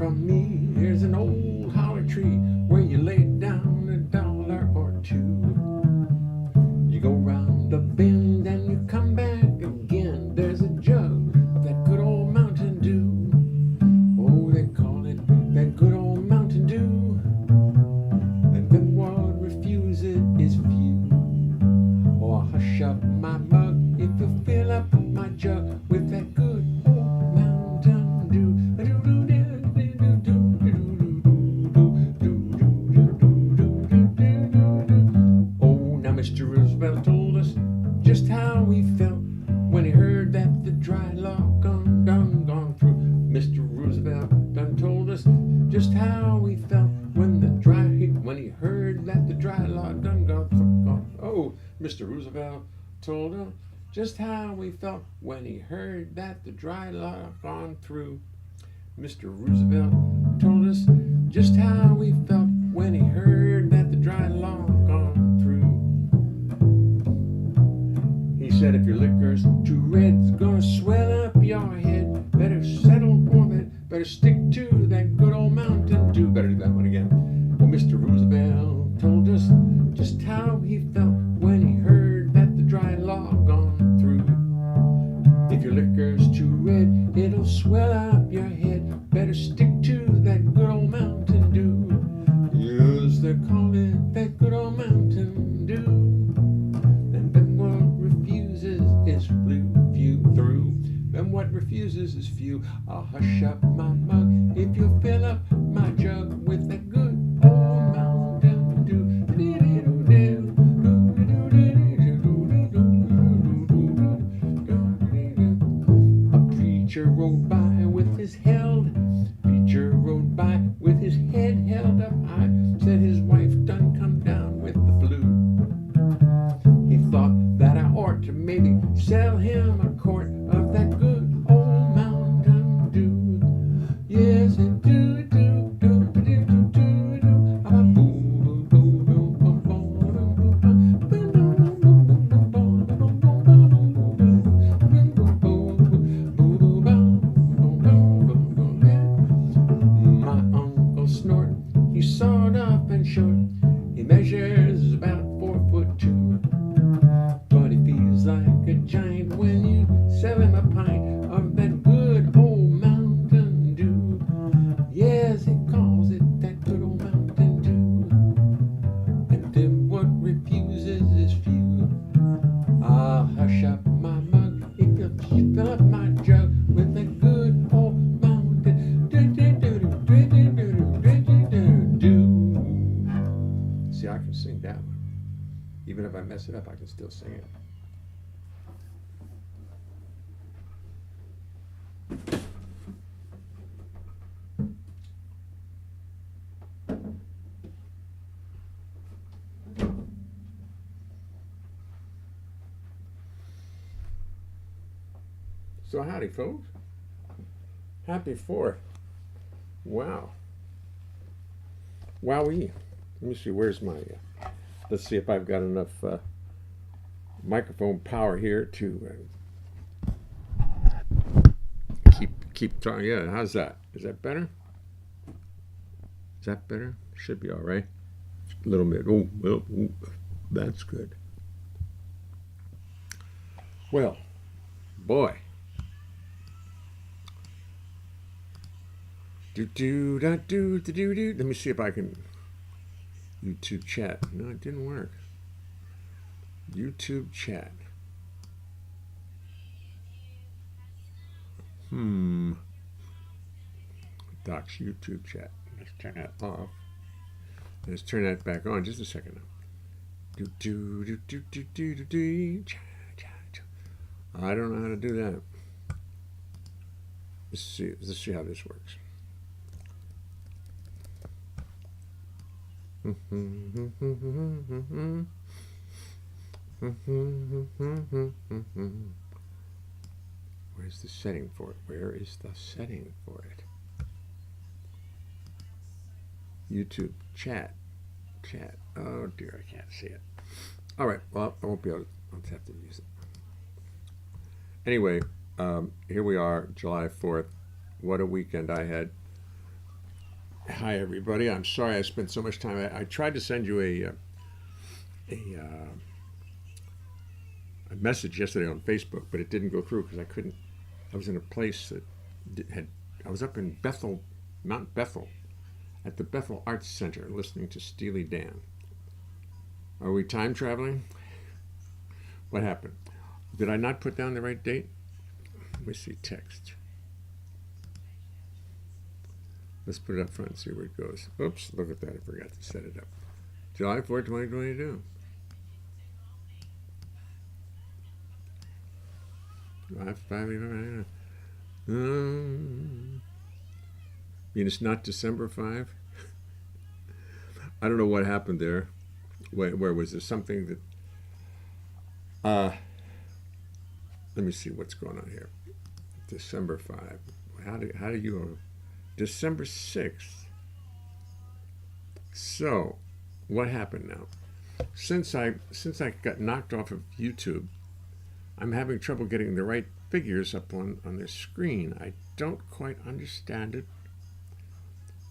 from me. Here's an old holly tree where you lay down $1 or two. You go round the bend and you come back again. There's a jug of that good old Mountain Dew. Oh, they call it that good old Mountain Dew. And then what refuses is few. Oh, hush up my mug if you fill up my jug with that good old Mountain Dew. Oh, now Mr. Roosevelt told us just how he felt when he heard that the dry log done gone through. Mr. Roosevelt done told us just how he felt when he heard that the dry log done gone through. Oh, Mr. Roosevelt told us just how he felt when he heard that the dry log gone through. Mr. Roosevelt told us just how he felt when he heard that the dry log gone through. He said if your liquor's too red, it's gonna swell up your head. Better settle for that, better stick to that good old Mountain Dew. Better do that one again. Well, Mr. Roosevelt told us just how he felt when he heard that the dry log gone through. If your liquor's too red, it'll swell up your head. Better stick to that good old Mountain Dew. Yes, they call it that good old Mountain Dew. And then what refuses is few through. And what refuses is few. I'll hush up my mug if you fill up my jug with that good old Mountain Dew. Preacher rode by with his preacher rode by with his head held up high. Said his wife done come down with the flu. He thought that I ought to maybe sell him a quart of that good old Mountain Dew. Yes, it do, do, do, do, do, do, do, do. He's sawed up and short. He measures about 4'2". But he feels like a giant when you sell him a pint of that good old Mountain Dew. Yes, he calls it that good old Mountain Dew. And then what refuses is few. I'll hush up my mug if you fill up my jug with that good old Mountain Dew. See, I can sing that one. Even if I mess it up, I can still sing it. So howdy, folks. Happy 4th. Wow. Wowee. Let me see, where's my... let's see if I've got enough microphone power here to keep talking. Yeah, how's that? Is that better? Is that better? Should be all right. A little bit. Oh, well, that's good. Well, boy. Let me see if I can YouTube chat. No, it didn't work. YouTube chat. Doc's YouTube chat. Let's turn that off. Let's turn that back on. Just a second. I don't know how to do that. Let's see how this works. Where's the setting for it? Where is the setting for it? YouTube chat. Oh dear, I can't see it. All right, well, I won't be able to. I'll have to use it. Anyway, here we are, July 4th. What a weekend I had. Hi, everybody. I'm sorry I spent so much time. I tried to send you a message yesterday on Facebook, but it didn't go through because I couldn't. I was in a place that had. I was up in Bethel, Mount Bethel, at the Bethel Arts Center, listening to Steely Dan. Are we time traveling? What happened? Did I not put down the right date? Let me see text. Let's put it up front and see where it goes. Oops, look at that. I forgot to set it up. July 4, 2022. July 5, mean, it's not December 5? I don't know what happened there. Where was there something that... let me see what's going on here. December 5. How do you... December 6th. So, what happened now? Since I got knocked off of YouTube, I'm having trouble getting the right figures up on the screen. I don't quite understand it.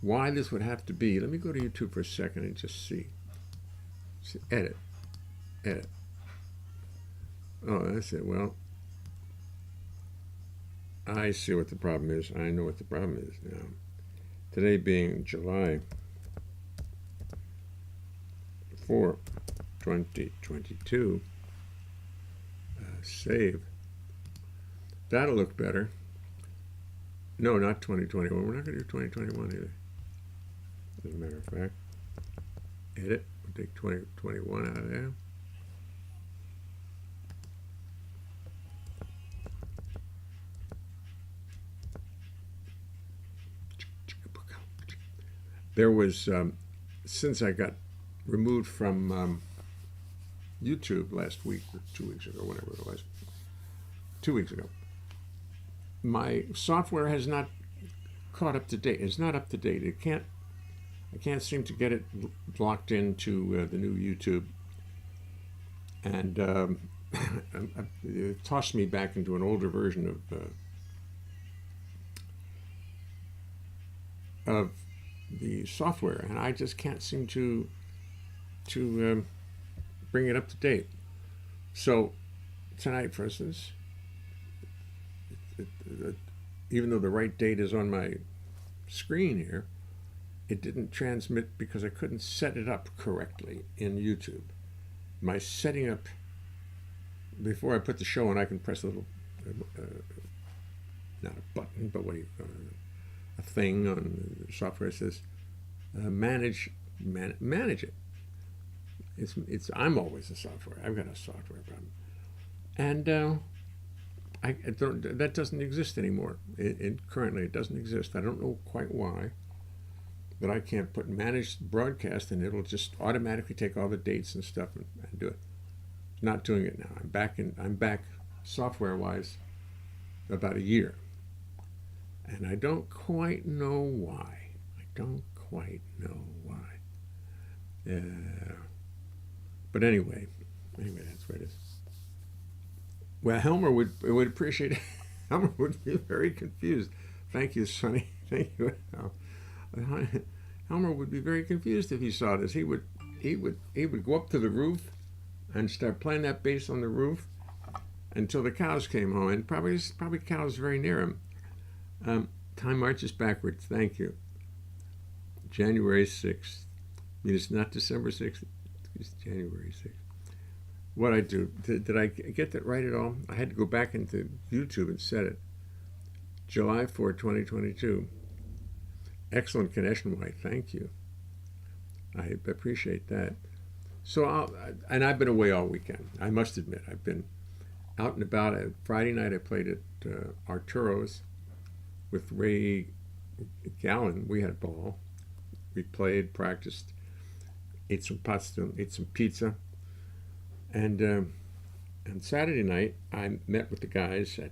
Why this would have to be. Let me go to YouTube for a second and just see. Edit. Oh, that's it. Well, I see what the problem is. I know what the problem is now. Today being July 4, 2022. Save. That'll look better. No, not 2021. We're not going to do 2021 either. As a matter of fact. Edit. We'll take 2021 out of there. There was, since I got removed from YouTube last week, or 2 weeks ago, whatever it was, 2 weeks ago, my software has not caught up to date. It's not up to date. I can't seem to get it locked into the new YouTube, and it tossed me back into an older version of the software, and I just can't seem to bring it up to date. So tonight, for instance, even though the right date is on my screen here, it didn't transmit because I couldn't set it up correctly in YouTube. My setting up, before I put the show on, I can press a little, not a button, but a thing on the software says manage it. It's I'm always a software. I've got a software problem, and that doesn't exist anymore. Currently it doesn't exist. I don't know quite why, but I can't put manage broadcast and it'll just automatically take all the dates and stuff and do it. It's not doing it now. I'm back software wise about a year. And I don't quite know why. But anyway, that's what it is. Well, Helmer would appreciate it. Helmer would be very confused. Thank you, Sonny. Thank you. Helmer would be very confused if he saw this. He would go up to the roof and start playing that bass on the roof until the cows came home, and probably cows very near him. Time marches backwards. Thank you. January 6th. I mean, it's not December 6th. It's January 6th. What I do, did I get that right at all? I had to go back into YouTube and set it. July 4, 2022. Excellent connection, White. Thank you. I appreciate that. So, and I've been away all weekend. I must admit, I've been out and about. Friday night, I played at Arturo's with Ray Gallen. We had a ball. We played, practiced, ate some pasta, ate some pizza, and on Saturday night I met with the guys at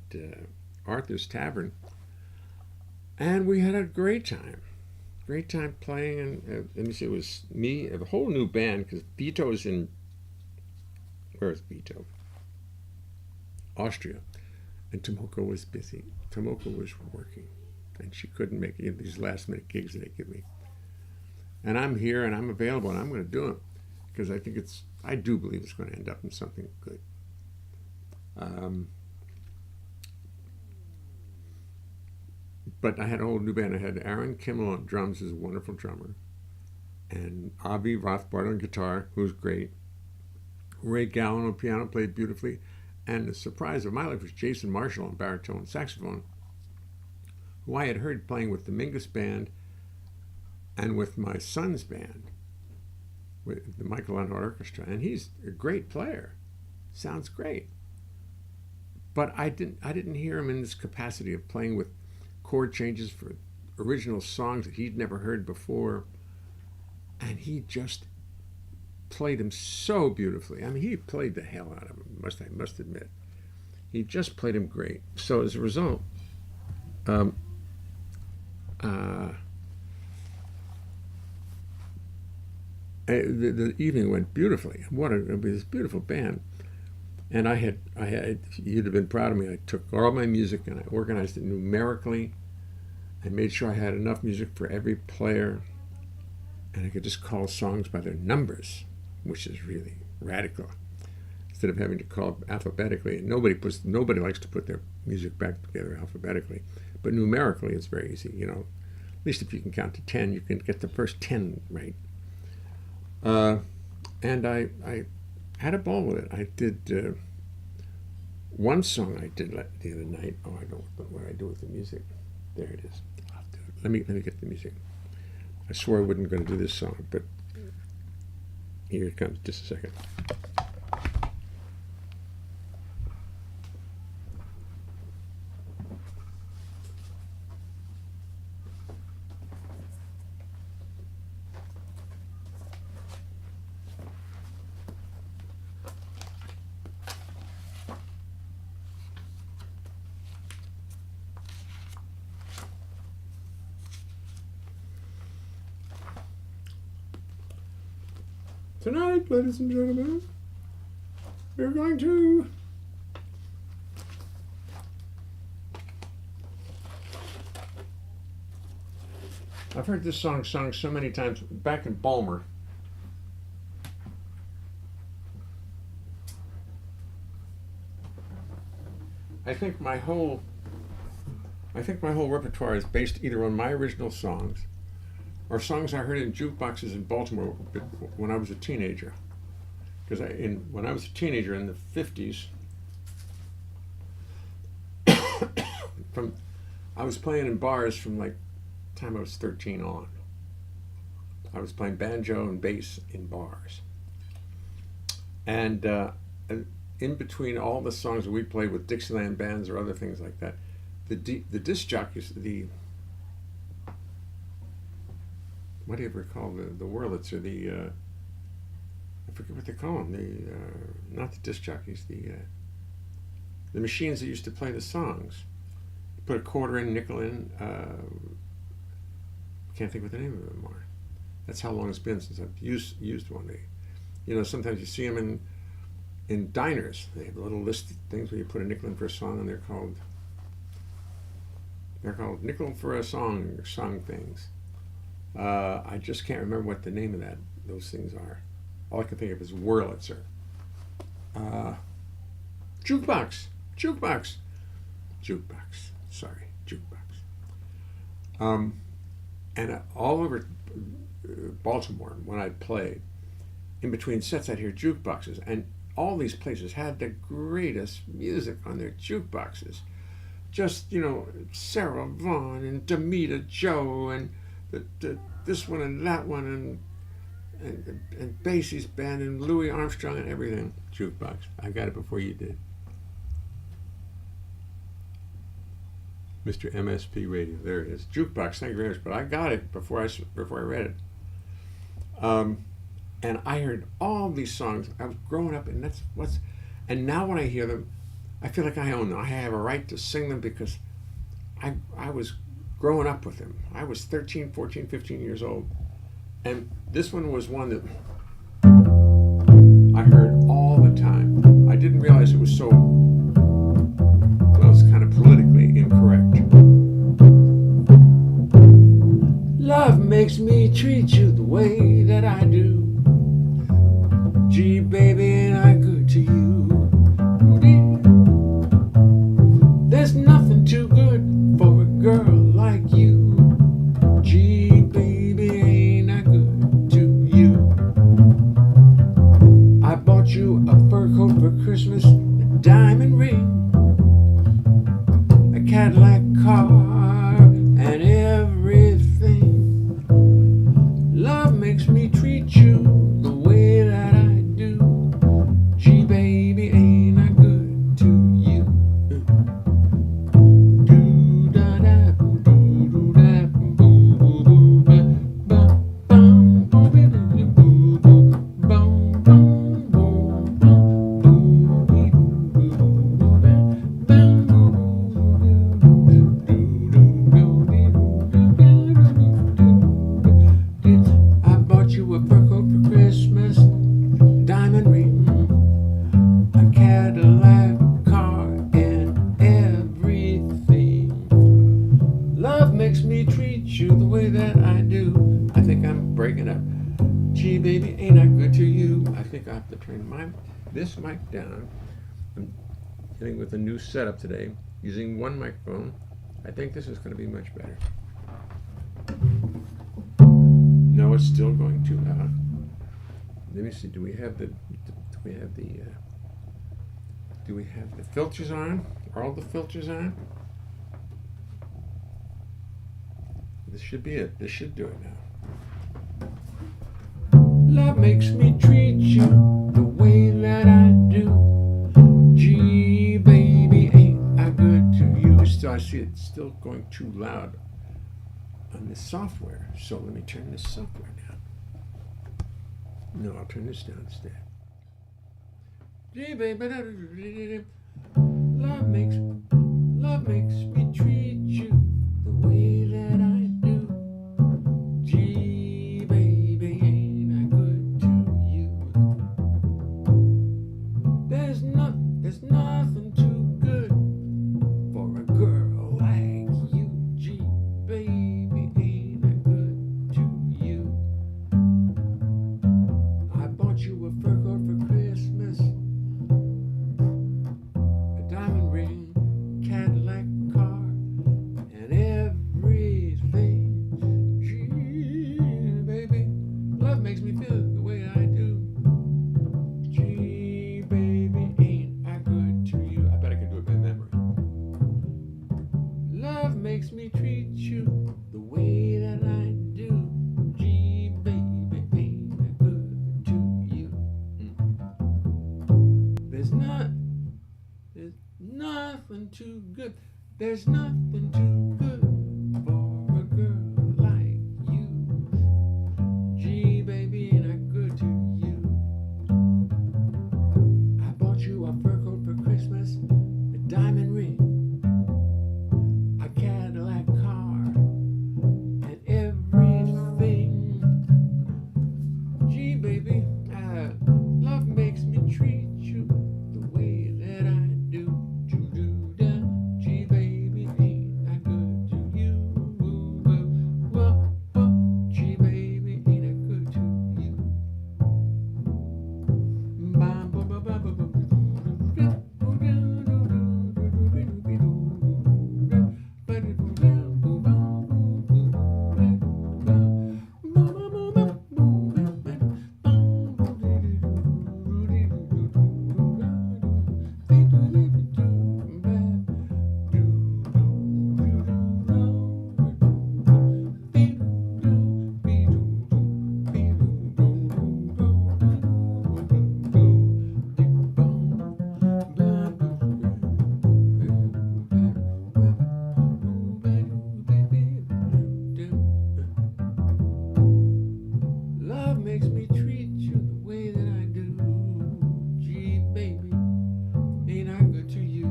Arthur's Tavern, and we had a great time playing. And let me see, it was me, a whole new band, because Vito's in, where is Vito? Austria, and Tomoko was busy. Tomoko was working, and she couldn't make any of these last minute gigs that they give me. And I'm here and I'm available and I'm going to do it because I do believe it's going to end up in something good. But I had a whole new band. I had Aaron Kimmel on drums, who's a wonderful drummer, and Avi Rothbard on guitar, who's great. Ray Gallen on piano, played beautifully. And the surprise of my life was Jason Marshall on baritone and saxophone, who I had heard playing with the Mingus Band and with my son's band, with the Michael Leonhart Orchestra. And he's a great player. Sounds great. But I didn't hear him in this capacity of playing with chord changes for original songs that he'd never heard before. And he just played them so beautifully. I mean, he played the hell out of them, I must admit. He just played him great. So as a result, the evening went beautifully. It was this beautiful band. And you'd have been proud of me. I took all my music and I organized it numerically and made sure I had enough music for every player. And I could just call songs by their numbers, which is really radical, instead of having to call alphabetically. And nobody likes to put their music back together alphabetically, but numerically it's very easy. You know, at least if you can count to 10, you can get the first 10 right. And I had a ball with it. I did one song I did the other night. Oh, I don't know what I do with the music. There it is. I'll do it. Let me get the music. I swore I wasn't going to do this song, but here it comes. Just a second. Tonight, ladies and gentlemen, we're going to I've heard this song sung so many times back in Balmer. I think my whole repertoire is based either on my original songs or songs I heard in jukeboxes in Baltimore when I was a teenager. Because when I was a teenager in the 50s, I was playing in bars from like the time I was 13 on. I was playing banjo and bass in bars. And in between all the songs that we played with Dixieland bands or other things like that, the disc jockeys, what do you ever call the Wurlitzer, I forget what they call them, not the disc jockeys, the machines that used to play the songs. You put a quarter in, nickel in, can't think what the name of them are. That's how long it's been since I've used one. Sometimes you see them in diners. They have a little list of things where you put a nickel in for a song, and they're called nickel for a song things. I just can't remember what the name of those things are. All I can think of is Wurlitzer. Jukebox. Sorry, jukebox. And all over Baltimore, when I played, in between sets, I'd hear jukeboxes, and all these places had the greatest music on their jukeboxes. Just, Sarah Vaughan and Demita Joe and this one and that one and Basie's band and Louis Armstrong and everything. Jukebox. I got it before you did. Mr. MSP Radio. There it is. Jukebox. Thank you very much. But I got it before I read it. And I heard all these songs. I was growing up, and and now when I hear them, I feel like I own them. I have a right to sing them because I was growing up with them. I was 13, 14, 15 years old. And this one was one that I heard all the time. I didn't realize it was so, it's kind of politically incorrect. Love me. makes me treat you the way that I do. Gee, baby, ain't I good to you? There's nothing too good for a girl like you. Gee, baby, ain't I good to you? I bought you a fur coat for Christmas, a diamond ring, a Cadillac car, and everything. Love makes me treat you the way that I do. Gee, baby, ain't I good to you? I bought you a fur coat for Christmas, diamond ring, a Cadillac car, and everything. Love makes me treat you the way that I do. I think I'm breaking up. Gee, baby, ain't I good to you? I think I have to turn this mic down. I'm dealing with a new setup today, using one microphone. I think this is going to be much better. No, it's still going too loud. Let me see. Do we have the filters on? Are all the filters on? This should be it. This should do it now. Love makes me treat you the way that I do. Gee, baby, ain't I good to you? I see it's still going too loud on this software. So let me turn this software down. No, I'll turn this down instead. Gee, baby, love makes me treat you the way that I do. Gee, baby, ain't I good to you? There's nothing too good for a girl like you. Gee, baby, ain't I good to you? I bought you a fur coat for Christmas, a diamond ring, Cadillac car, and everything. Gee, baby, love makes me feel the way I do. Gee, baby, ain't I good to you? I bet I can do it by memory. Love makes me treat you the way that I do. Gee, baby, ain't I good to you? There's nothing too good. There's nothing too good for a girl like you. Gee, baby, ain't I good to you? I bought you a fur coat for Christmas, a diamond ring, a Cadillac car, and everything. Gee, baby, love makes me treat you the way that I do. Gee, baby, ain't I good to you? Gee, baby, ain't I good to you? Love makes me treat you the way that I do. Gee, baby, ain't I good to you?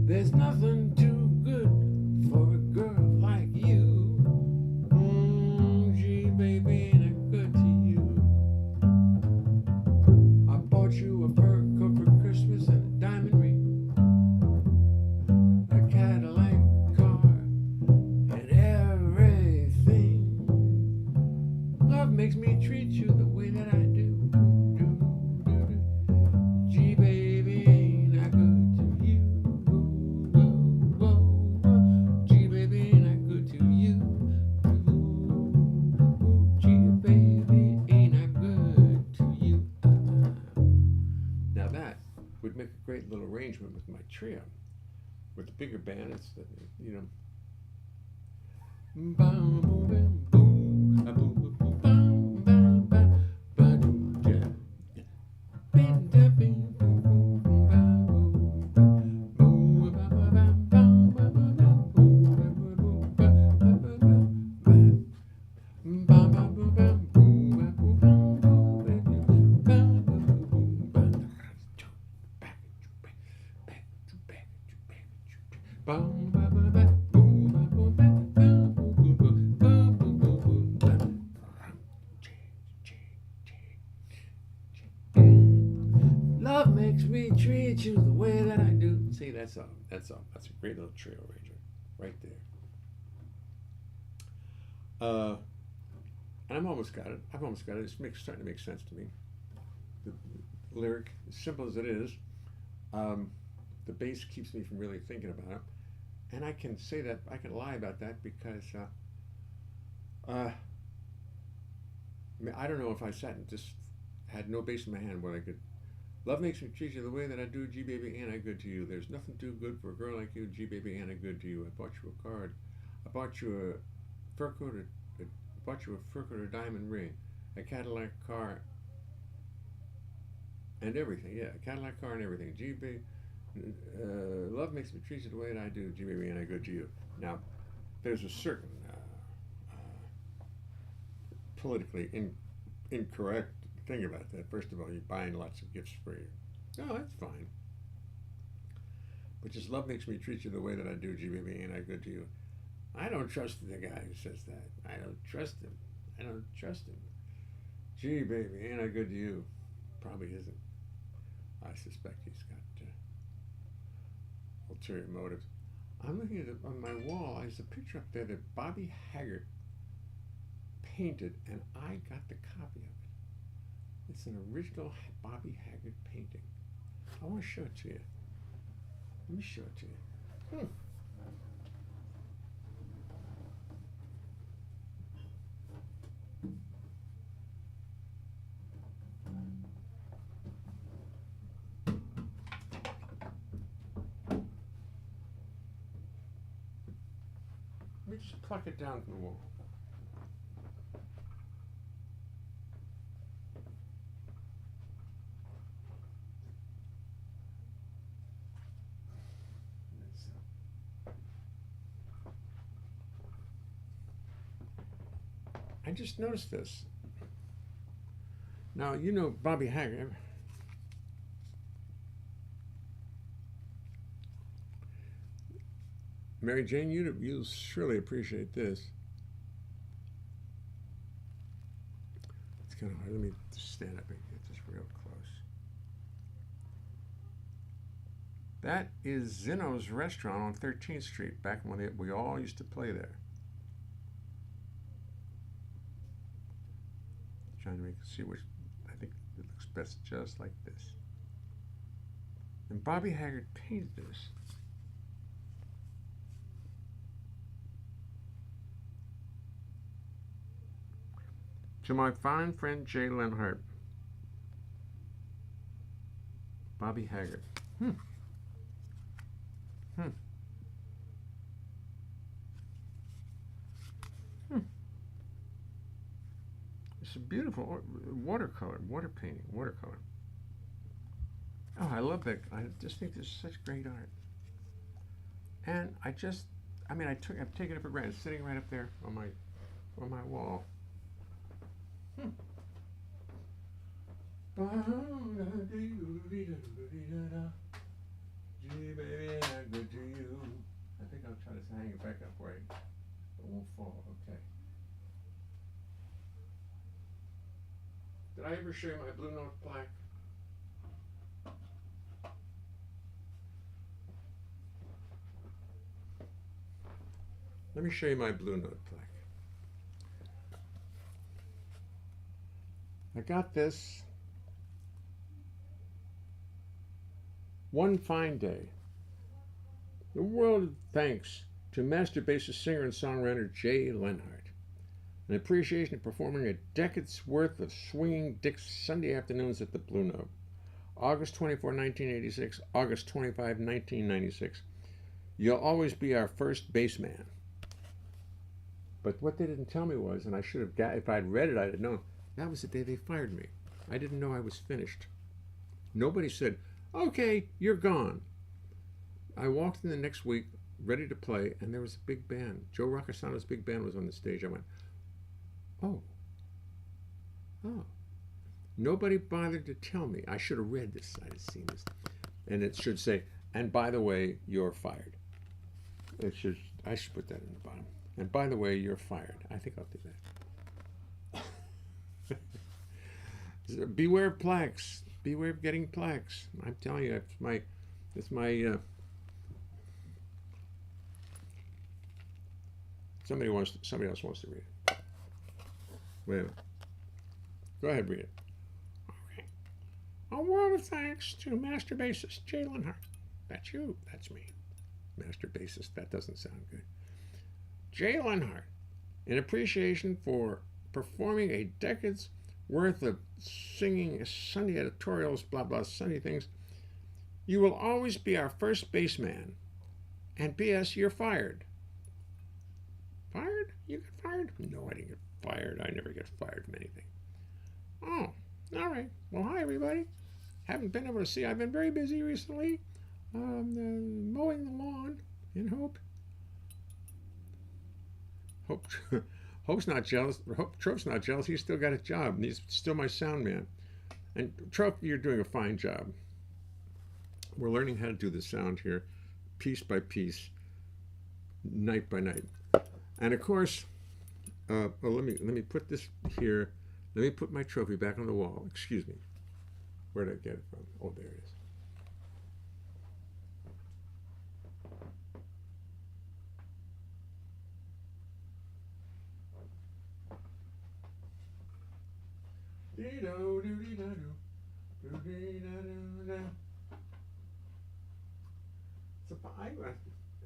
There's nothing too good for a girl like you. Gee, baby, ain't I good to you? I bought you a fur coat for Christmas and a diamond ring, a Cadillac car, and everything. great little arrangement with my trio. With the bigger band, it's the, you know. Love makes me treat you the way that I do. See, that's a great little trio arranger right there. And I've almost got it. It's starting to make sense to me. The lyric, as simple as it is, the bass keeps me from really thinking about it. And I can say that, I can lie about that because I mean, I don't know if I sat and just had no bass in my hand where I could. Love makes me treat you the way that I do, G baby, ain't I good to you? There's nothing too good for a girl like you, G baby, ain't I good to you? I bought you a card. I bought you a fur coat, a diamond ring, a Cadillac car, and everything. Yeah, a Cadillac car and everything. G baby, love makes me treat you the way that I do, G baby, ain't I good to you? Now, there's a certain politically incorrect thing about that. First of all, you're buying lots of gifts for you. Oh, that's fine. But just love makes me treat you the way that I do, G baby, ain't I good to you? I don't trust the guy who says that. I don't trust him. Gee, baby, ain't I good to you? Probably isn't. I suspect he's got ulterior motives. I'm looking at it on my wall. There's a picture up there that Bobby Haggart painted, and I got the copy of it. It's an original Bobby Haggart painting. I want to show it to you. Let me show it to you. Let me just pluck it down from the wall. I just noticed this. Now, you know Bobby Haggart. Mary Jane, you'll surely appreciate this. It's kind of hard. Let me just stand up and get this real close. That is Zeno's restaurant on 13th Street, back when we all used to play there. Trying to see which, I think it looks best just like this. And Bobby Haggart painted this. To my fine friend Jay Leonhart. Bobby Haggart. It's a beautiful watercolor painting. Oh, I love that. I just think this is such great art. And I've taken it for granted. It's sitting right up there on my wall. Gee, baby, I'm good to you. I think I'll try to hang it back up right. It won't fall. Okay. Did I ever show you my Blue Note plaque? Let me show you my Blue Note plaque. I got this one fine day. The world of thanks to master bassist, singer, and songwriter Jay Leonhart. An appreciation of performing a decade's worth of swinging Dick's Sunday afternoons at the Blue Note. August 24, 1986, August 25, 1996. You'll always be our first baseman. But what they didn't tell me was, and I should have got, if I'd read it, I'd have known, that was the day they fired me. I didn't know I was finished. Nobody said, okay, you're gone. I walked in the next week, ready to play, and there was a big band. Joe Roccasano's big band was on the stage. I went, oh. Nobody bothered to tell me. I should have read this. I had seen this. And it should say, and by the way, you're fired. I should put that in the bottom. And by the way, you're fired. I think I'll do that. Beware of plaques. Beware of getting plaques. I'm telling you, somebody else wants to read it. Wait a minute. Go ahead, read it. Okay. A world of thanks to master bassist Jay Leonhart. That's you. That's me. Master bassist. That doesn't sound good. Jay Leonhart, in appreciation for performing a decade's worth of singing Sunday editorials, blah, blah, Sunday things, you will always be our first baseman. And P.S., you're fired. Fired? You get fired? No, I didn't get fired. I never get fired from anything. Oh, all right. Well, hi, everybody. Haven't been able to see. I've been very busy recently, mowing the lawn in Hope. Hope's not jealous. Trope's not jealous. He's still got a job, and he's still my sound man. And Trope, you're doing a fine job. We're learning how to do the sound here, piece by piece, night by night. And of course, let me put this here. Let me put my trophy back on the wall. Excuse me. Where did I get it from? Oh, there it is.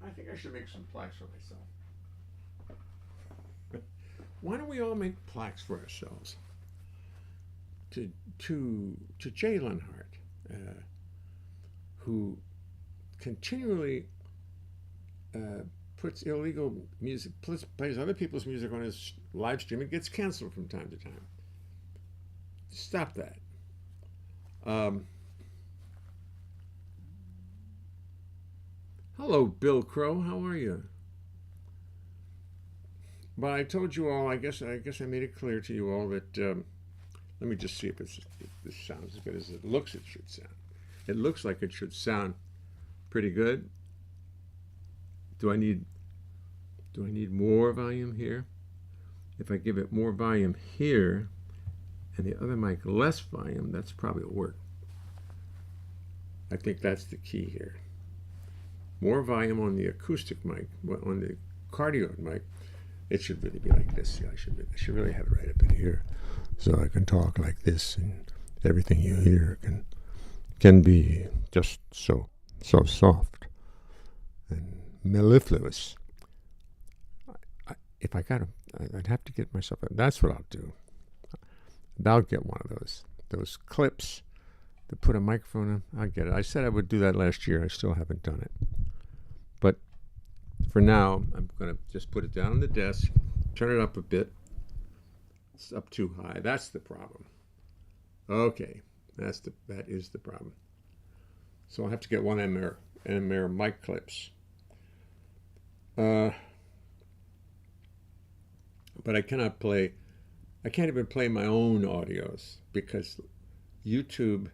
I think I should make some plaques for myself. Why don't we all make plaques for ourselves? To Jay Leonhart, who continually puts illegal music, plays other people's music on his live stream. It gets canceled from time to time. Stop that. Hello, Bill Crow. How are you? But I told you all. I guess I made it clear to you all that. Let me just see if this sounds as good as it looks. It should sound. It looks like it should sound pretty good. Do I need more volume here? If I give it more volume here, and the other mic less volume, that's probably will work. I think that's the key here. More volume on the acoustic mic, on the cardioid mic. It should really be like this. See, I should really have it right up in here, so I can talk like this, and everything you hear can be just so soft and mellifluous. If I got to, I'd have to get myself. That's what I'll do. I'll get one of those clips to put a microphone in. I'll get it. I said I would do that last year. I still haven't done it. But for now, I'm going to just put it down on the desk, turn it up a bit. It's up too high. That's the problem. Okay, that is the problem. So I'll have to get one NMR mic clips. But I can't even play my own audios because YouTube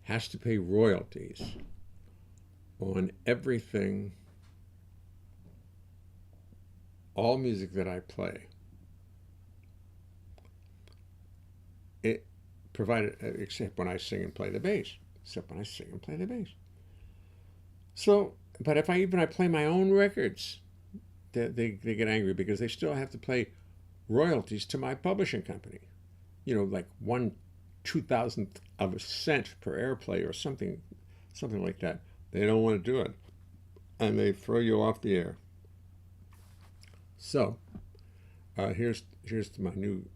has to pay royalties on everything, all music that I play. It provided, except when I sing and play the bass. So, but if I play my own records, they get angry because they still have to pay royalties to my publishing company. You know, like 1/2000th of a cent per airplay or something like that. They don't want to do it, and they throw you off the air. So, here's my new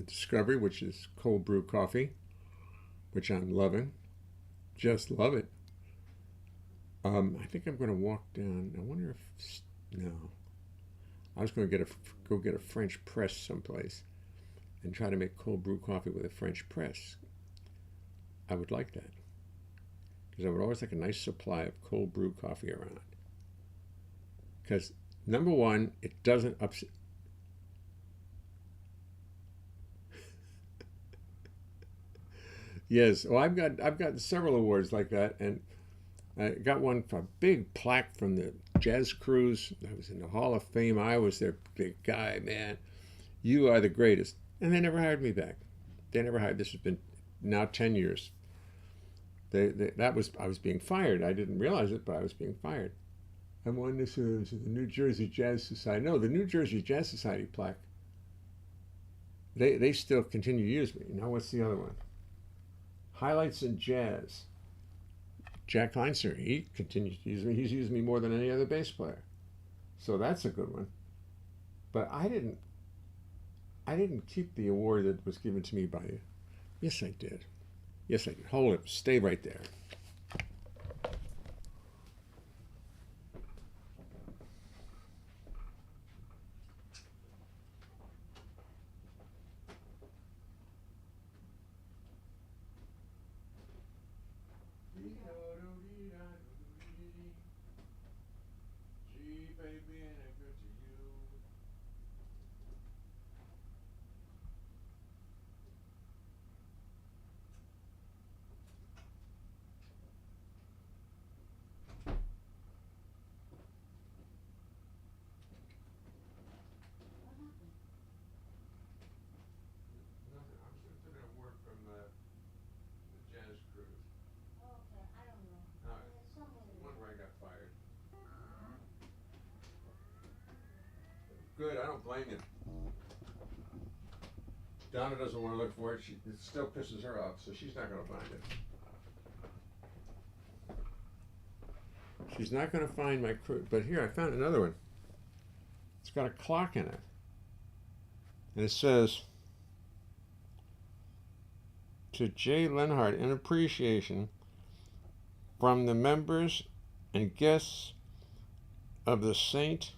discovery, which is cold brew coffee. which I'm loving. Just love it. I think I'm going to walk down. I wonder if no. I was going to go get a French press someplace and try to make cold brew coffee with a French press. I would like that because I would always like a nice supply of cold brew coffee around. Because number one, it doesn't upset. Yes, well, I've got several awards like that, and I got one for a big plaque from the Jazz Cruise. I was in the Hall of Fame. I was their big guy, man. You are the greatest, and they never hired me back. They never hired. This has been now 10 years. That was I was being fired. I didn't realize it, but I was being fired. I won this the New Jersey Jazz Society. No, the New Jersey Jazz Society plaque. They still continue to use me. Now what's the other one? Highlights in Jazz. Jack Kleinster, he continues to use me. He's used me more than any other bass player. So that's a good one. But I didn't keep the award that was given to me by you. Yes, I did. Yes, I did. Hold it. Stay right there. Good, I don't blame you. Donna doesn't want to look for it. It still pisses her off, so she's not going to find it. She's not going to find my crew. But here, I found another one. It's got a clock in it. And it says, to Jay Leonhart, in appreciation from the members and guests of the St.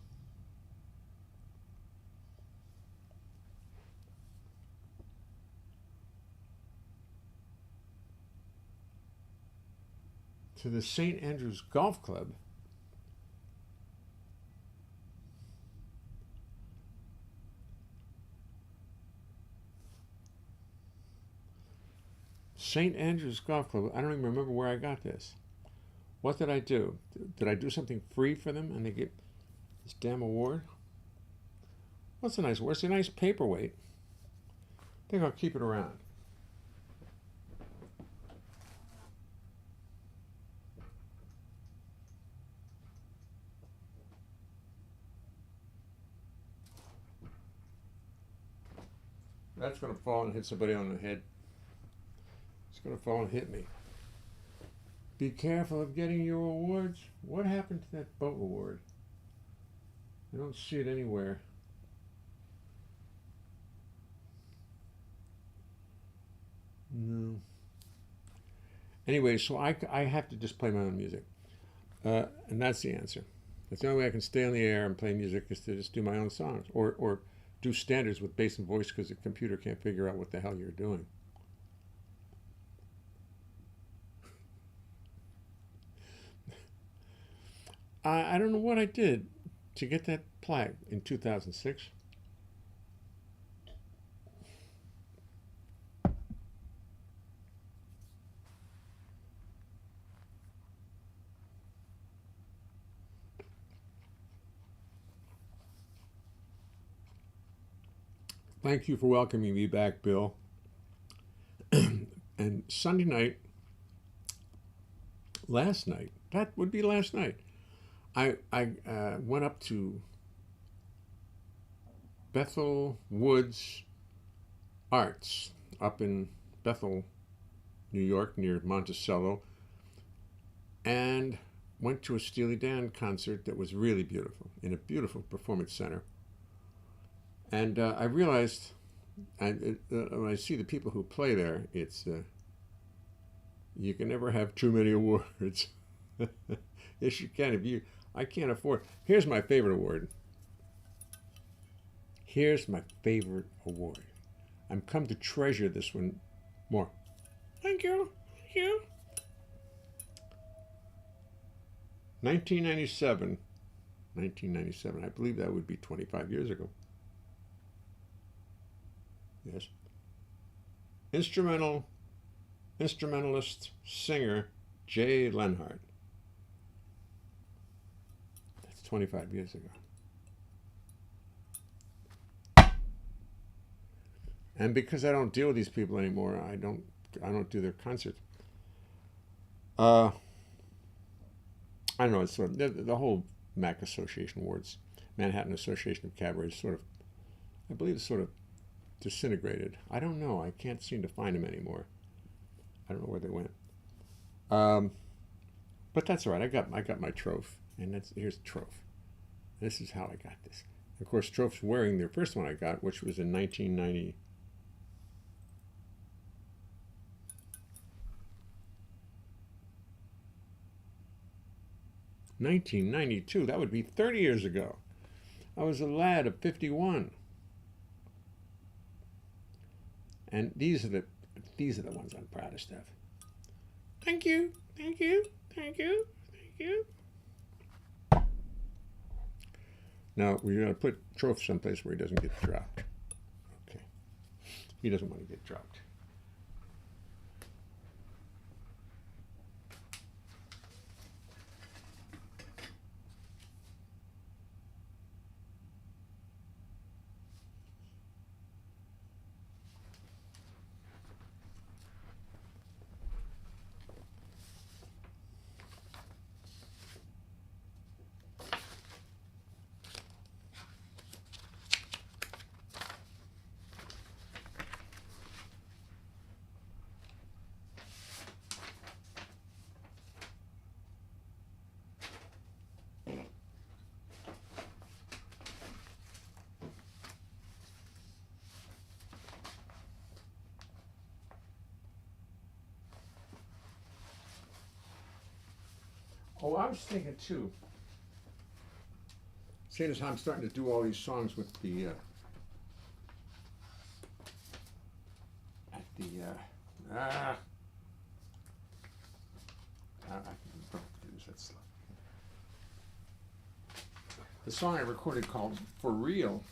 to the St. Andrews Golf Club. St. Andrews Golf Club. I don't even remember where I got this. What did I do? Did I do something free for them and they get this damn award? What's a nice award? It's a nice paperweight. I think I'll keep it around. That's going to fall and hit somebody on the head. It's going to fall and hit me. Be careful of getting your awards. What happened to that boat award? I don't see it anywhere. No. Anyway, so I have to just play my own music. And that's the answer. That's the only way I can stay on the air and play music is to just do my own songs. Or do standards with bass and voice because the computer can't figure out what the hell you're doing. I don't know what I did to get that plaque in 2006. Thank you for welcoming me back, Bill. And Sunday night, that would be last night, I went up to Bethel Woods Arts up in Bethel, New York, near Monticello, and went to a Steely Dan concert that was really beautiful, in a beautiful performance center. And I realized, when I see the people who play there, it's You can never have too many awards. Yes, you can. I can't afford. Here's my favorite award. Here's my favorite award. I'm come to treasure this one more. Thank you. Thank you. 1997. 1997. I believe that would be 25 years ago. Yes. Instrumentalist, singer, Jay Leonhart. That's 25 years ago. And because I don't deal with these people anymore, I don't do their concerts. I don't know. It's sort of the whole MAC Association Awards, Manhattan Association of Cabaret, sort of, I believe, it's sort of disintegrated. I don't know. I can't seem to find them anymore. I don't know where they went. But that's all right. I got my trophy, and here's the trophy. This is how I got this. Of course, Trophy's wearing their first one I got, which was in 1990. 1992. That would be 30 years ago. I was a lad of 51. And these are the ones I'm proudest of. Thank you, thank you, thank you, thank you. Now we're going to put Trophy someplace where he doesn't get dropped. Okay. He doesn't want to get dropped. Oh, I was thinking too, seeing as how I'm starting to do all these songs with the, I can do this, that's slow. The song I recorded called For Real,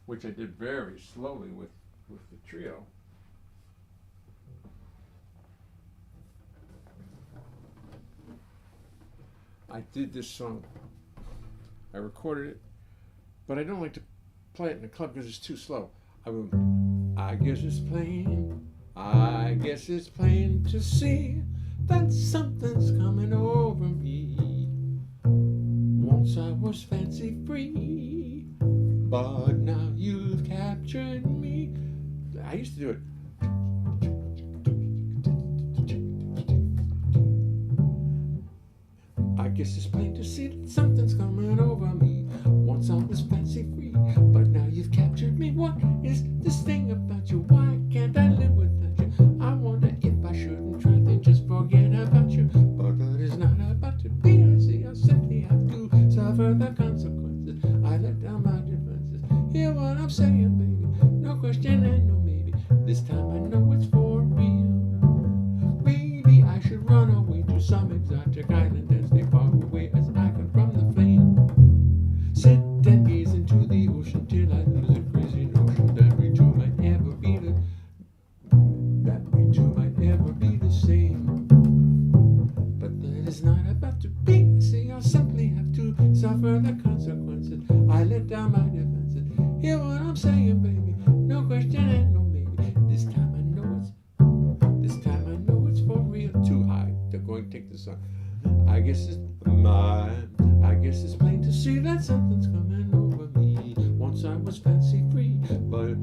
which I did very slowly with the trio. I did this song, I recorded it, but I don't like to play it in the club because it's too slow. I guess it's plain to see that something's coming over me. Once I was fancy free, but now you've captured me. I used to do it. I guess it's plain to see that something's coming over me. Once I was fancy free, but now you've captured me. What is this thing about you? Why can't I live without you? I wonder if I shouldn't try to just forget about you. But that is not about to be. I see I simply have to suffer the consequences. I let down my defenses. Hear what I'm saying, baby. No question and no maybe. This time I know it's for real. Maybe I should run away to some exotic island and stay far away as I can from the flame. Sit and gaze into the ocean till I lose a crazy notion that we two might ever be the same. But that is not about to be. See, I'll simply have to suffer the consequences. I let down my defenses. Hear what I'm saying, baby. No question and no maybe. This time I know it's for real. Too high. They're going to take the song. I guess it's plain to see that something's coming over me. Once I was fancy free, but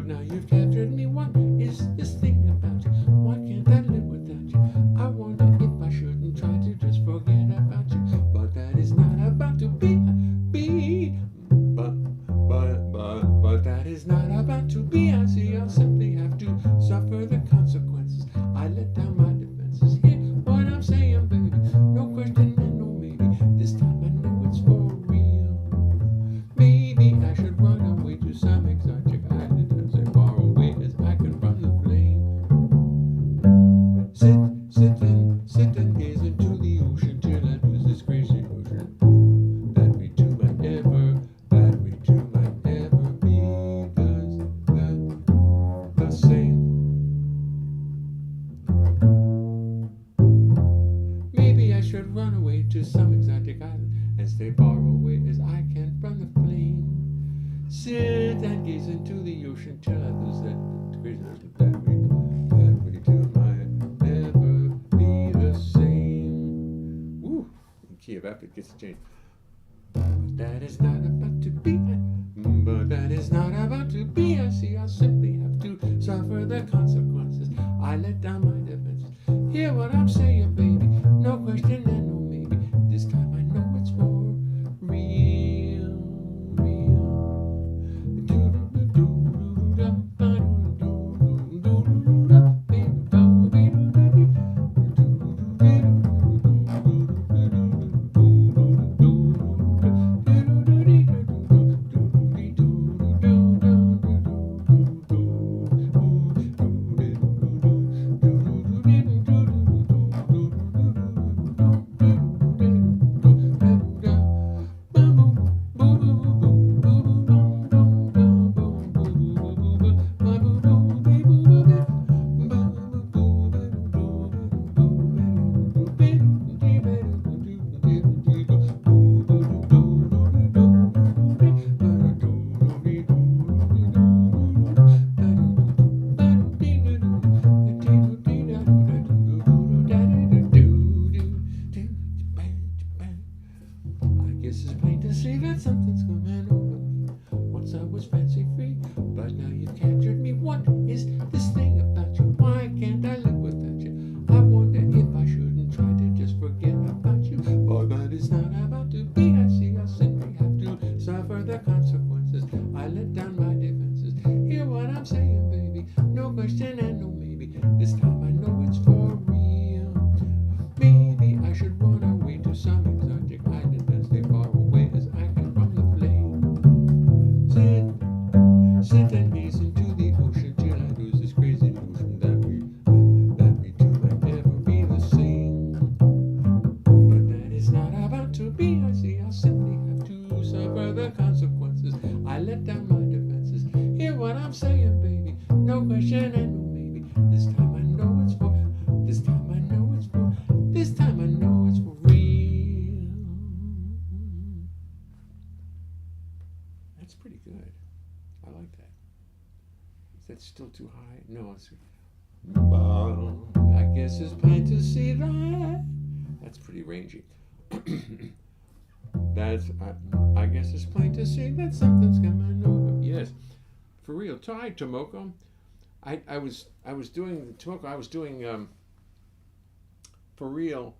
now you've captured me. What is this thing about you? Why can't I live without you? I wonder if I shouldn't try to just forget about you. But that is not about to be. But that is not about to be. I see I'll simply have to stay far away as I can from the flame. Sit and gaze into the ocean till I lose that craziness that we do might never be the same. Woo! In key of F it gets changed. But that is not about to be. But that is not about to be. I see I'll simply have to suffer the consequences. I let down my defenses. Hear what I'm saying, baby. No question and no maybe. This time I know it's for real, real. It's plain to see that something's coming over me. Once I was fancy free, but now you've captured me. What is this thing about you? Why can't I live without you? I wonder if I shouldn't try to just forget about you. But that is not about to be. I see I simply have to suffer the consequences. I let down my defenses. Hear what I'm saying, baby. No question and no maybe. This time I know it's for real. Maybe I should run away to some exotic island and stay far away as I can from the flame. Sit and gaze into the ocean till I lose this crazy notion that we two might never be the same. But that is not about to be. I see I'll simply have to suffer the consequences. I let down my defenses. Hear what I'm saying, baby. No question and no maybe. This time I know it's for. This time I know it's for. This time I know it's for real. That's pretty good. I like that. Is that still too high? No, it's. I guess it's plain to see that. That's pretty rangy. I guess it's plain to see that something's coming over. Yes, for real. Hi, Tomoko. I was doing Tomoko. I was doing for real.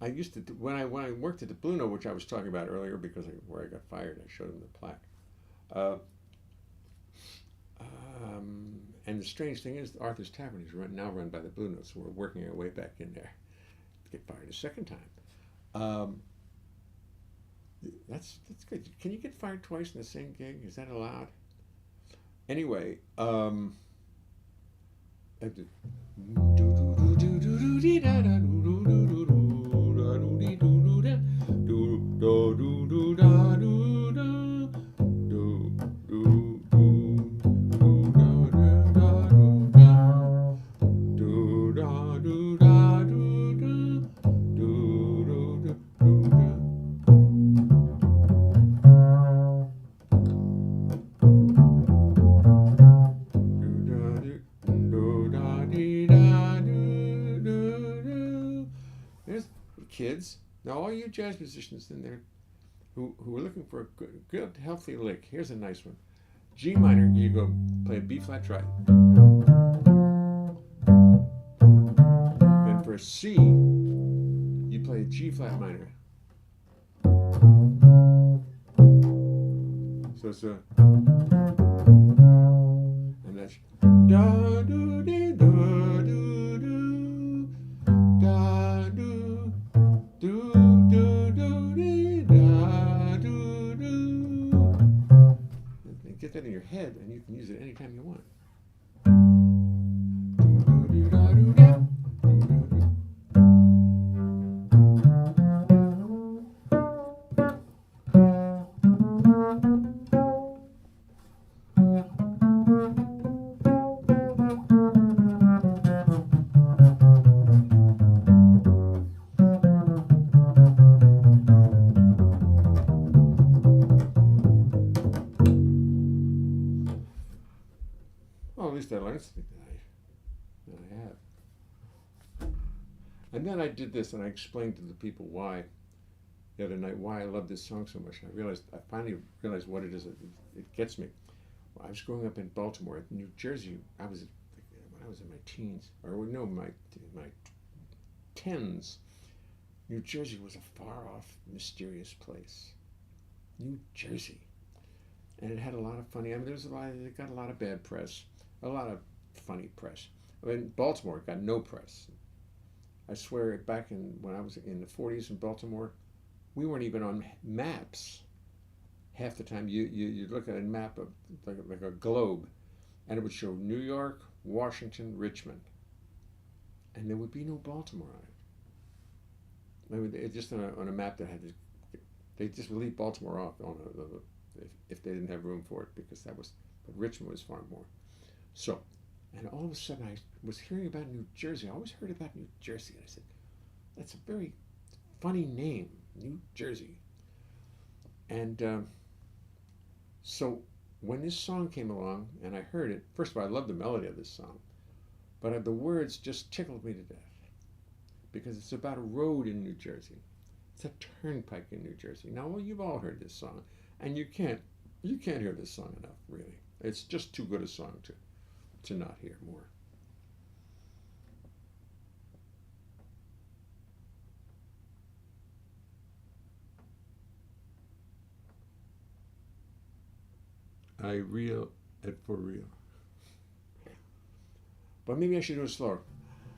I used to when I worked at the Blue Note, which I was talking about earlier, because where I got fired, I showed him the plaque. And the strange thing is, Arthur's Tavern is now run by the Blue Note, so we're working our way back in there to get fired a second time. That's good. Can you get fired twice in the same gig? Is that allowed? Anyway, kids, now all you jazz musicians in there who are looking for a good healthy lick, here's a nice one. G minor, you go play a B flat try. Then for a C, you play a G flat minor. So it's a, and that's da do dee da do do da do do do do dee da do do. Get that in your head, and you can use it anytime you want. other thing that I have. And then I did this, and I explained to the people why, the other night, why I love this song so much. I finally realized what it is. It gets me. I was growing up in Baltimore. New Jersey, when I was in my teens, or no, my tens, New Jersey was a far-off, mysterious place. New Jersey. And it had a lot of funny, it got a lot of bad press, a lot of funny press. I mean, Baltimore got no press. I swear, back when I was in the 40s in Baltimore, we weren't even on maps. Half the time, you look at a map of like a globe, and it would show New York, Washington, Richmond, and there would be no Baltimore on it. I mean, it just on a map that had this, they just would leave Baltimore off on if they didn't have room for it, because but Richmond was far more. So, and all of a sudden I was hearing about New Jersey. I always heard about New Jersey, and I said, that's a very funny name, New Jersey. And so when this song came along and I heard it, first of all, I love the melody of this song, but the words just tickled me to death, because it's about a road in New Jersey. It's a turnpike in New Jersey. Now, well, you've all heard this song, and you can't hear this song enough, really. It's just too good a song to not hear more. I reel it for real. But maybe I should do it slower.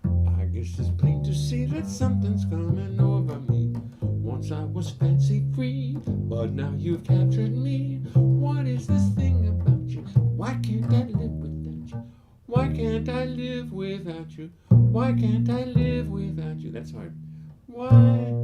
I guess it's plain to see that something's coming over me. Once I was fancy free, but now you've captured me. What is this thing about you? Why can't I live without you? Why can't I live without you? Why can't I live without you? That's hard. Why?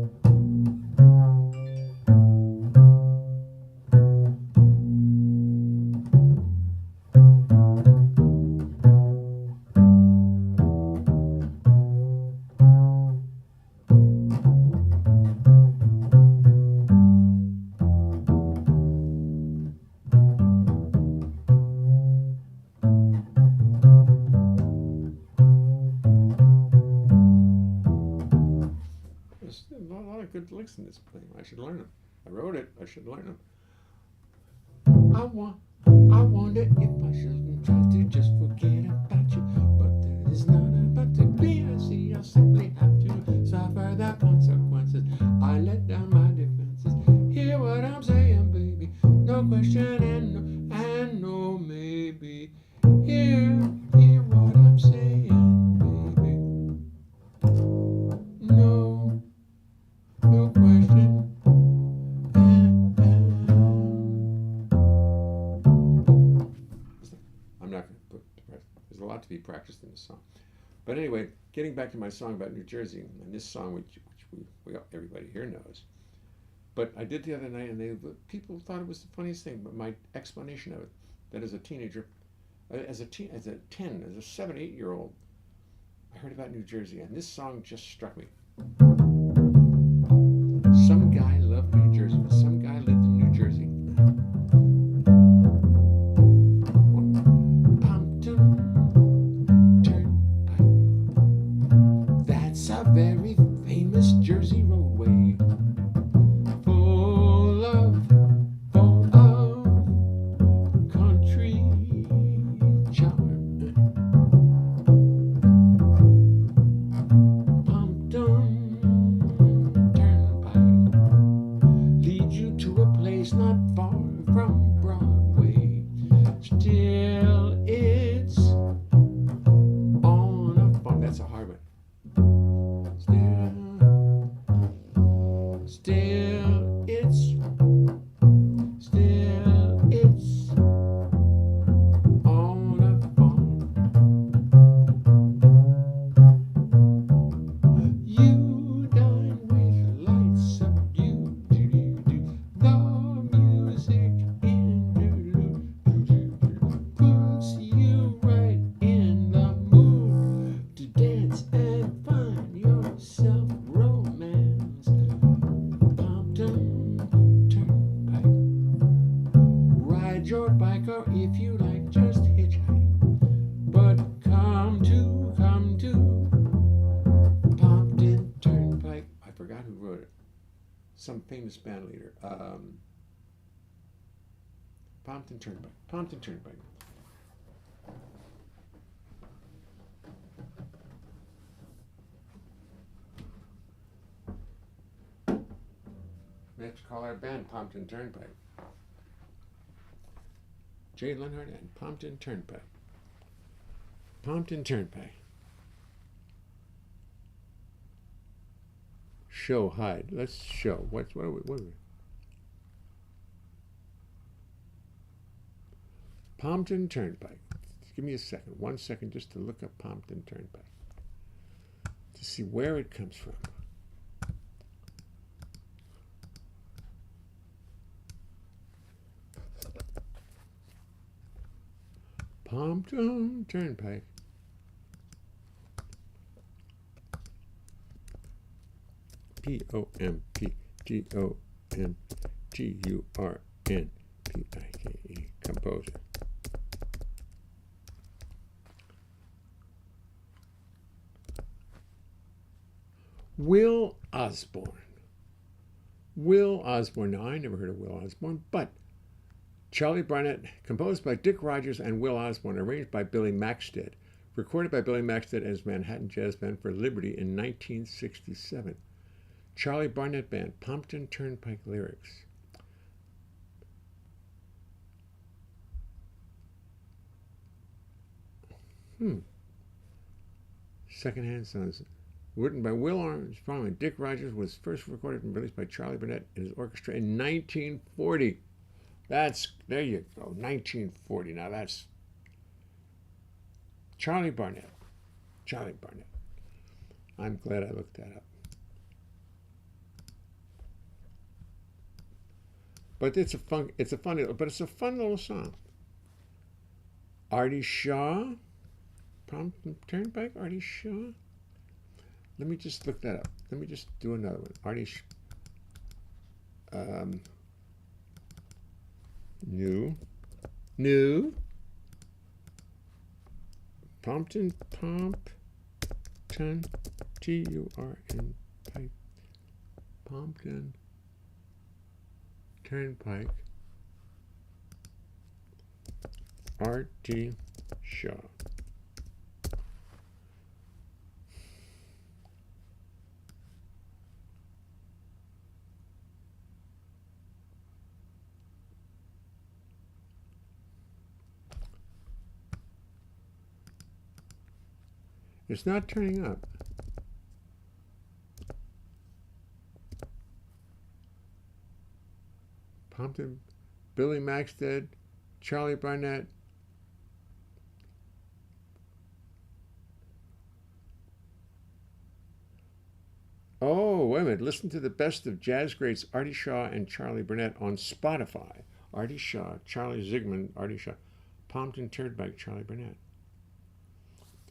There's a lot of good licks in this thing. I should learn them. I wrote it. I should learn them. I wonder if I shouldn't try to just forget about you, but that is not about to be. I see I'll simply have to suffer the consequences. I let down my defenses. Hear what I'm saying, baby. No question and no maybe. Hear what I'm saying, baby. No question. I'm not going to put, there's a lot to be practiced in this song. But anyway, getting back to my song about New Jersey, and this song which everybody here knows. But I did the other night, and people thought it was the funniest thing. But my explanation of it, that as a teenager, as a 7, 8-year-old, I heard about New Jersey, and this song just struck me. Some guy loved New Jersey. Some guy lived in New Jersey. Pompton Turnpike. That's a very famous Jersey roadway. Full of country charm. Not far from Broadway. Still it's on a farm. That's a hard one. Still some famous band leader. Pompton Turnpike. Pompton Turnpike. We have to call our band Pompton Turnpike. Jay Leonhart and Pompton Turnpike. Pompton Turnpike. Show hide. Let's show. What are we? Pompton Turnpike. Give me a second. 1 second just to look up Pompton Turnpike. To see where it comes from. Pompton Turnpike. Pompturnpike. Composer. Will Osborne. Will Osborne. Now, I never heard of Will Osborne, but Charlie Barnett, composed by Dick Rogers and Will Osborne, arranged by Billy Maxted, recorded by Billy Maxted and his Manhattan Jazz Band for Liberty in 1967. Charlie Barnett Band, Pompton Turnpike lyrics. Secondhand Sons. Written by Will Armstrong and Dick Rogers, was first recorded and released by Charlie Barnett and his orchestra in 1940. There you go, 1940. Now that's Charlie Barnett. Charlie Barnett. I'm glad I looked that up. But it's a fun little song. Artie Shaw, Pompton Turnpike, Artie Shaw. Let me just look that up. Let me just do another one. Artie New. Pompton, T-U-R-N, Pike. Pompton Turnpike. Artie Shaw. It's not turning up. Pompton, Billy Maxted, Charlie Barnett. Oh, wait a minute. Listen to the best of jazz greats Artie Shaw and Charlie Barnett on Spotify. Artie Shaw, Charlie Zygmunt, Artie Shaw, Pompton Turnpike, Charlie Barnett.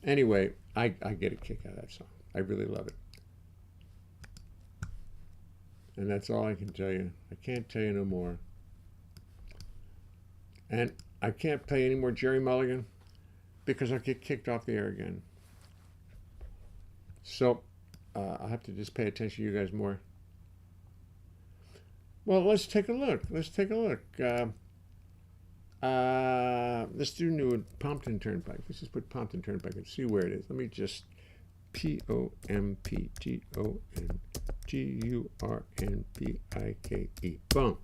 Anyway, I get a kick out of that song. I really love it. And that's all I can tell you. I can't tell you no more. And I can't play any more Jerry Mulligan because I'll get kicked off the air again. So I'll have to just pay attention to you guys more. Well, let's take a look. Let's do new Pompton Turnpike. Let's just put Pompton Turnpike and see where it is. Let me just Pompturnpike. Boom.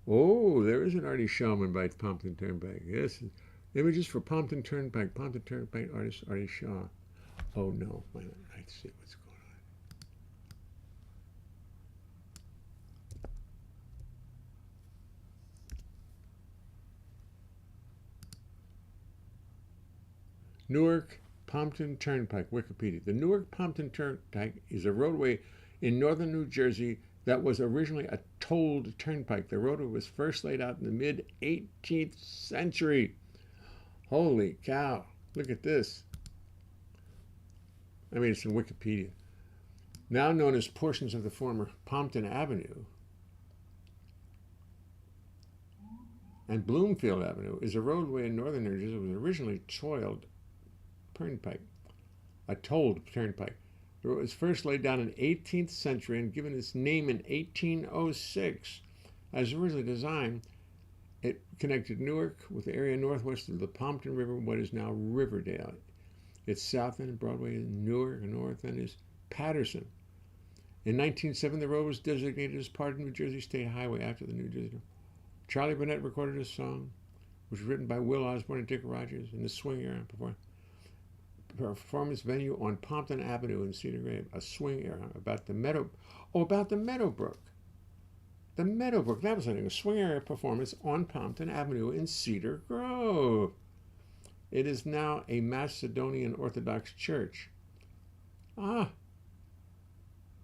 Oh, there is an Artie Shawman by Pompton Turnpike. Yes. Images for Pompton Turnpike artist Artie Shaw. Oh no, I see what's going on. Newark Pompton Turnpike, Wikipedia. The Newark Pompton Turnpike is a roadway in northern New Jersey that was originally a tolled turnpike. The roadway was first laid out in the mid-18th century. Holy cow, look at this. I mean, it's in Wikipedia. Now known as portions of the former Pompton Avenue. And Bloomfield Avenue is a roadway in northern New Jersey that was originally a tolled turnpike. It was first laid down in the 18th century and given its name in 1806. As originally designed, it connected Newark with the area northwest of the Pompton River, what is now Riverdale. Its south end of Broadway is Newark, and north end is Patterson. In 1907, the road was designated as part of New Jersey State Highway after the New Jersey. Charlie Burnett recorded a song, which was written by Will Osborne and Dick Rogers in the swing era performance venue on Pompton Avenue in Cedar Grove, a swing era about the Meadowbrook. The Meadowbrook, that was a swing era performance on Pompton Avenue in Cedar Grove. It is now a Macedonian Orthodox church. Ah,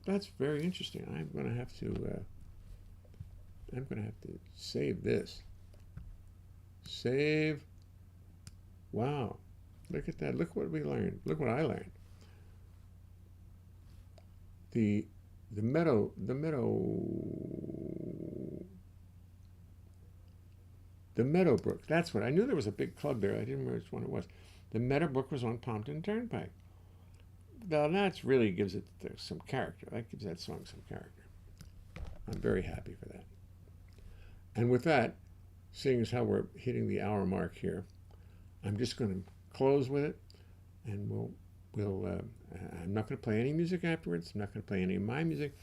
that's very interesting. I'm going to have to save this. Save. Wow. Look at that. Look what we learned. Look what I learned. The Meadowbrook. That's what I knew. There was a big club there. I didn't remember which one it was. The Meadowbrook was on Pompton Turnpike. Now that really gives it some character. That gives that song some character. I'm very happy for that. And with that, seeing as how we're hitting the hour mark here, I'm just going to close with it, and I'm not going to play any music afterwards. I'm not going to play any of my music.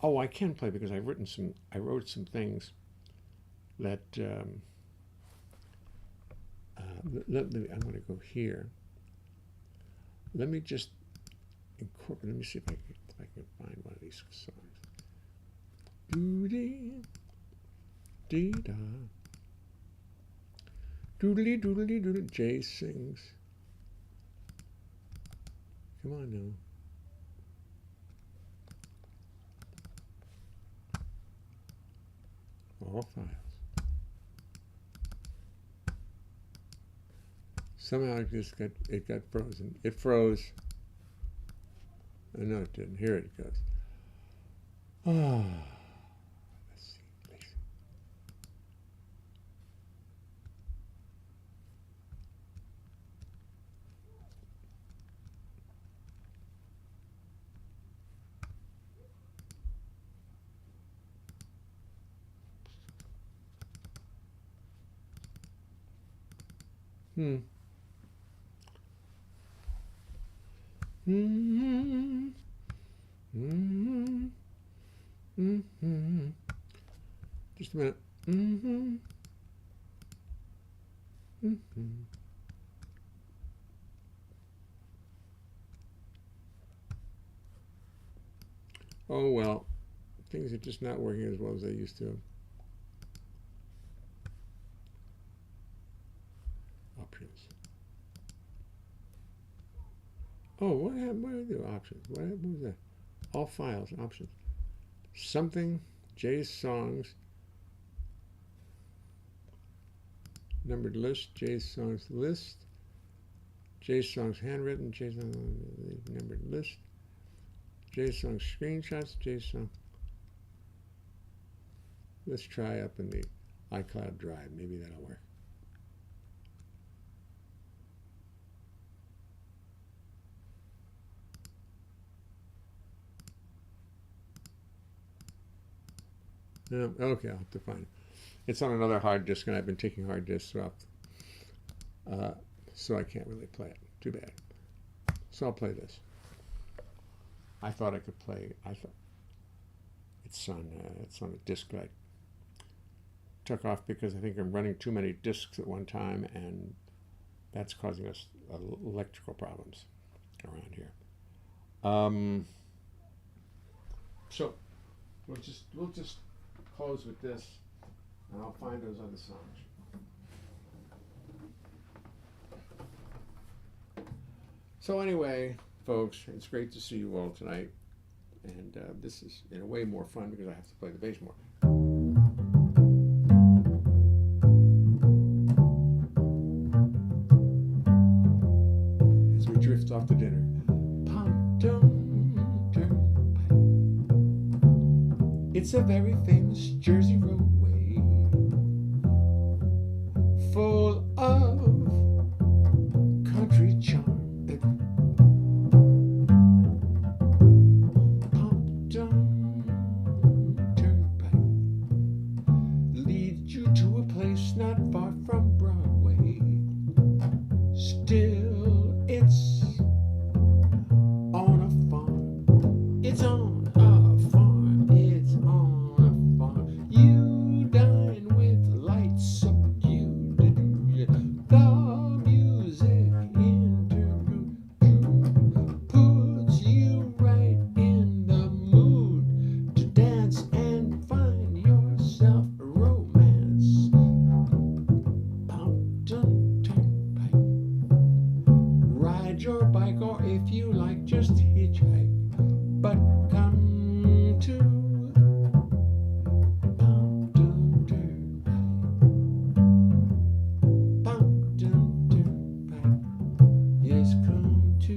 Oh, I can play because I wrote some things that I'm going to go here. Let me just incorporate. Let me see if I can find one of these songs. Doo-dee, dee-da. Doodly doodly doodly. Jay sings. Come on now. All files. Somehow it got frozen. It froze. No, it didn't. Here it goes. Ah. Just a minute. Oh well, things are just not working as well as they used to. Options. Oh, what happened? What did I do? Options. What was that? All files, options. Something, Jay's songs, numbered list, Jay's songs list, Jay's songs handwritten, Jay's songs numbered list, Jay's songs screenshots, Jay's song. Let's try up in the iCloud Drive. Maybe that'll work. No, okay, I'll have to find it. It's on another hard disk, and I've been taking hard disks off, so I can't really play it. Too bad. So I'll play this. I thought I could play. It's on a disk that I took off because I think I'm running too many disks at one time, and that's causing us electrical problems around here. So we'll just close with this, and I'll find those other songs. So anyway, folks, it's great to see you all tonight, and this is in a way more fun because I have to play the bass more. As we drift off to dinner. It's a very famous Jersey roadway. It's on a farm, it's on a farm. You dine with lights subdued. The music interlude puts you right in the mood to dance and find yourself a romance. Mountain Turnpike. Ride your bike, or if you like, just hitchhike. But come to Mountain Turnpike. Mountain Turnpike. Yes, come to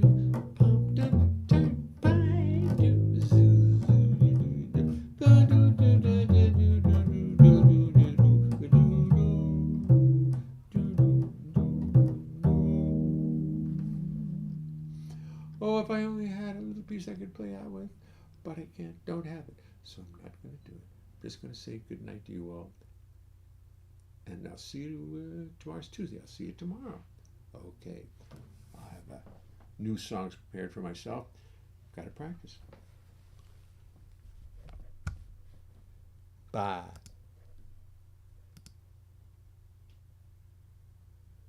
Mountain Turnpike. Do zoo Oh, if I only had a little piece I could play out with, but I can't, don't have it, so I'm not going to do it. I'm just going to say good night to you all, and I'll see you, tomorrow's Tuesday, I'll see you tomorrow. Okay, I have new songs prepared for myself, got to practice. Bye.